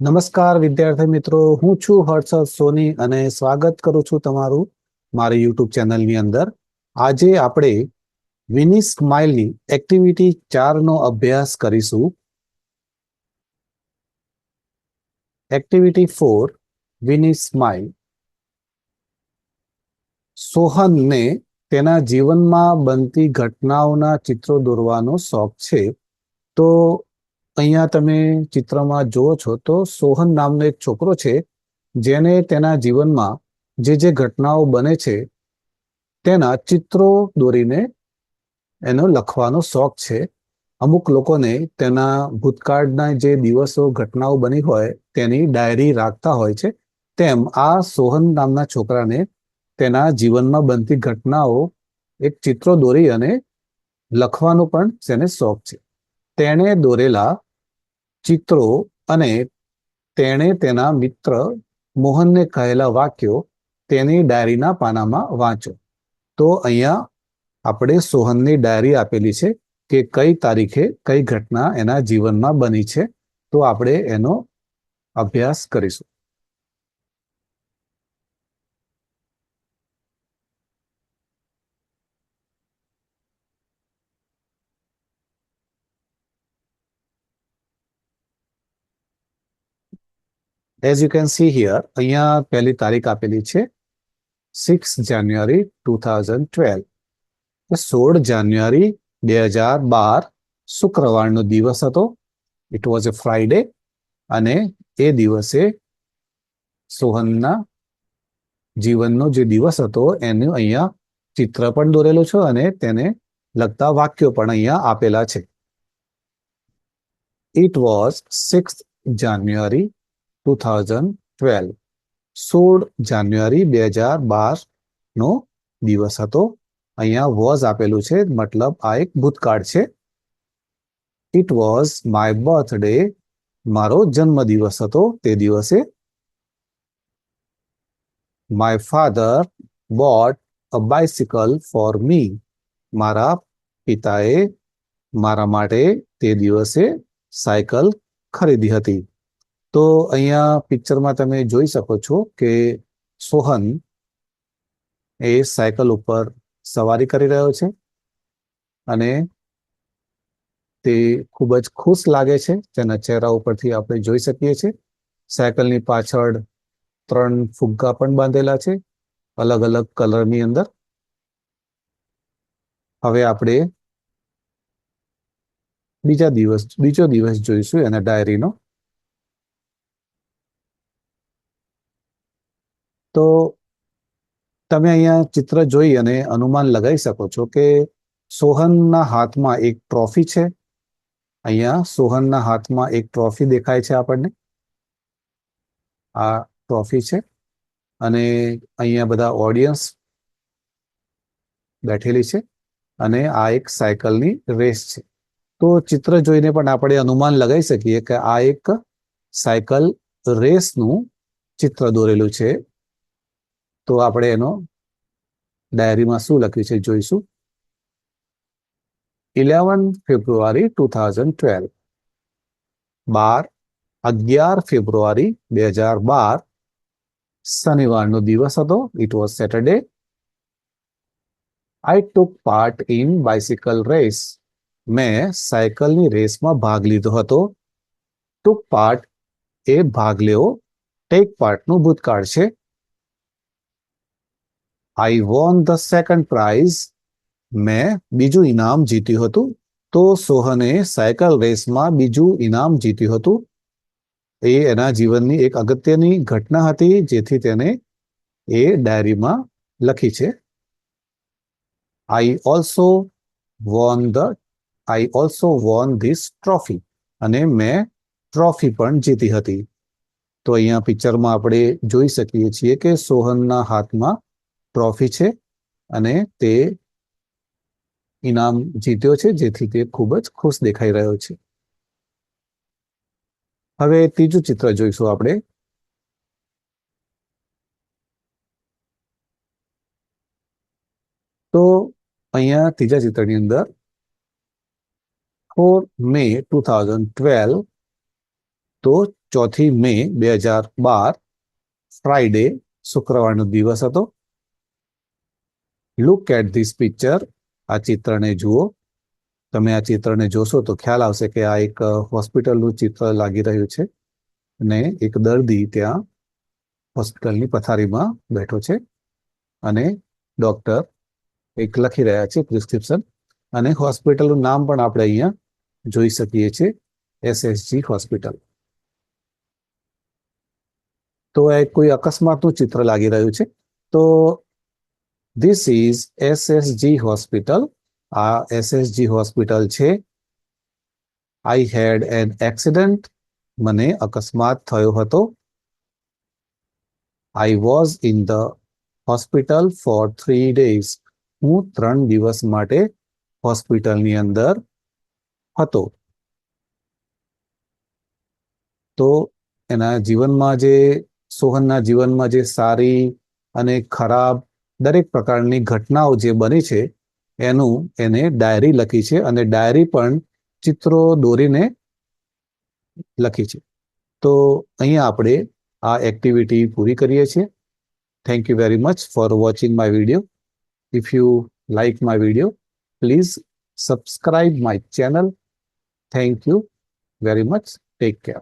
નમસ્કાર વિદ્યાર્થી મિત્રો, હું છું હર્ષદ સોની અને સ્વાગત કરું છું તમારું મારી યુટ્યુબ ચેનલની અંદર. આજે આપણે વિની સ્માઇલની એક્ટિવિટી 4 નો અભ્યાસ કરીશું. Activity 4, વિની smile. સોહનને તેના જીવનમાં બનતી ઘટનાઓના ચિત્રો દોરવાનો શોખ છે. તો અહીંયા તમે ચિત્રમાં જુઓ છો તો સોહન નામનો એક છોકરો છે જેને તેના જીવનમાં જે ઘટનાઓ બને છે તેના ચિત્રો દોરીને એનો લખવાનો શોખ છે. અમુક લોકોને તેના ભૂતકાળના જે દિવસો ઘટનાઓ બની હોય તેની ડાયરી રાખતા હોય છે. તેમ આ સોહન નામના છોકરાને તેના જીવનમાં બનતી ઘટનાઓ એક ચિત્રો દોરી અને લખવાનો પણ તેને શોખ છે. તેણે દોરેલા ચિત્રો અને તેણે તેના મિત્ર મોહનને કહેલા વાક્યો તેની ડાયરીના પાનામાં વાંચો. તો અહીંયા આપણે સોહનની ડાયરી આપેલી છે કે કઈ તારીખે કઈ ઘટના એના જીવનમાં બની છે. તો આપણે એનો અભ્યાસ કરીશું. As you can see here, અહીંયા પહેલી તારીખ આપેલી છે 6 જાન્યુઆરી 2012. 16 જાન્યુઆરી 2012 શુક્રવારનો દિવસ હતો. It was A Friday. અને એ દિવસે સોહનના જીવનનો જે દિવસ હતો એનું અહીંયા ચિત્ર પણ દોરેલું છે અને તેને લગતા વાક્યો પણ અહીંયા આપેલા છે. ઇટ વોઝ 6 જાન્યુઆરી 2012. 16 જાન્યુઆરી 2012 નો દિવસ હતો. અહીંયા વોઝ આપેલું છે, મતલબ આ એક ભૂતકાળ છે. It was my birthday. મારો જન્મદિવસ હતો તે દિવસે. My father bought a bicycle for me. મારા પિતાએ મારા માટે તે દિવસે સાયકલ ખરીદી હતી. તો અહીંયા પિક્ચરમાં તમે જોઈ શકો છો કે સોહન એ સાયકલ ઉપર સવારી કરી રહ્યો છે અને તે ખૂબ જ ખુશ લાગે છે. તેના ચહેરા ઉપરથી આપણે જોઈ શકીએ છીએ. સાયકલની પાછળ 3 ફુગ્ગા પણ બાંધેલા છે અલગ અલગ કલરની અંદર. હવે આપણે બીજો દિવસ જોઈશું એના ડાયરીનો. તો તમે અહીંયા ચિત્ર જોઈ અને અનુમાન લગાવી શકો છો કે સોહનના હાથમાં એક ટ્રોફી છે. અહીંયા સોહનના હાથમાં એક ટ્રોફી દેખાય છે આપણને. આ ટ્રોફી છે અને અહીંયા બધા ઓડિયન્સ બેઠેલી છે અને આ એક સાયકલની રેસ છે. તો ચિત્ર જોઈને પણ આપણે અનુમાન લગાવી શકીએ કે આ એક સાયકલ રેસનું ચિત્ર દોરેલું છે. તો આપણે એનો ડાયરીમાં શું લખ્યું છે જોઈશું. 11 ફેબ્રુઆરી 2012. 11 ફેબ્રુઆરી 2012 શનિવારનો દિવસ હતો. It was Saturday. I took part in bicycle race. મેં સાયકલની રેસમાં ભાગ લીધો હતો. ટુક પાર્ટ એ ભાગ લેવો, ટેક પાર્ટનું ભૂતકાળ છે. આઈ વોન ધ સેકન્ડ પ્રાઇઝ. મેં બીજું ઇનામ જીત્યું હતું. તો સોહને સાયકલ રેસમાં બીજું ઇનામ જીત્યું હતું. એ એના જીવનની એક અગત્યની ઘટના હતી જેથી તેને એ ડાયરીમાં લખી છે. I also won this trophy. અને મેં ટ્રોફી પણ જીતી હતી. તો અહીંયા પિક્ચરમાં આપણે જોઈ શકીએ છીએ કે સોહનના હાથમાં ટ્રોફી છે અને તે ઇનામ જીત્યો છે જેથી તે ખૂબ જ ખુશ દેખાઈ રહ્યો છે. હવે ત્રીજું ચિત્ર જોઈશું આપણે. તો અહીંયા ત્રીજા ચિત્રની અંદર 4 મે 2012 તો 4 મે 2012 ફ્રાઈડે શુક્રવારનો દિવસ હતો. Look at this picture. આ ચિત્રને જુઓ. તમે આ ચિત્રને જોશો તો ખ્યાલ આવશે કે આ એક હોસ્પિટલનું ચિત્ર લાગી રહ્યું છે અને એક દર્દી ત્યાં હોસ્પિટલની પથારીમાં બેઠો છે અને ડોક્ટર એક લખી રહ્યા છે પ્રિસ્ક્રિપ્શન, અને હોસ્પિટલનું નામ પણ આપણે અહીંયા જોઈ શકીએ છીએ, SSG હોસ્પિટલ. તો એક કોઈ અકસ્માતનું ચિત્ર લાગી રહ્યું છે. તો ધીસ ઇઝ SSG હોસ્પિટલ. આ SSG હોસ્પિટલ છે. આઈ હેડ એન એક્સિડન્ટ. મને અકસ્માત થયો હતો. I was in the hospital four 3 days. હું 3 દિવસ માટે હોસ્પિટલની અંદર હતો. તો એના જીવનમાં સોહનના જીવનમાં જે સારી અને ખરાબ દરેક પ્રકારની ઘટનાઓ જે બની છે એને ડાયરી લખી છે, અને ડાયરી પણ ચિત્રો દોરીને લખી છે. તો અહીંયા આપણે આ એક્ટિવિટી પૂરી કરીએ છીએ. Thank you very much for watching my video. If you like my video, please subscribe my channel. Thank you very much. Take care.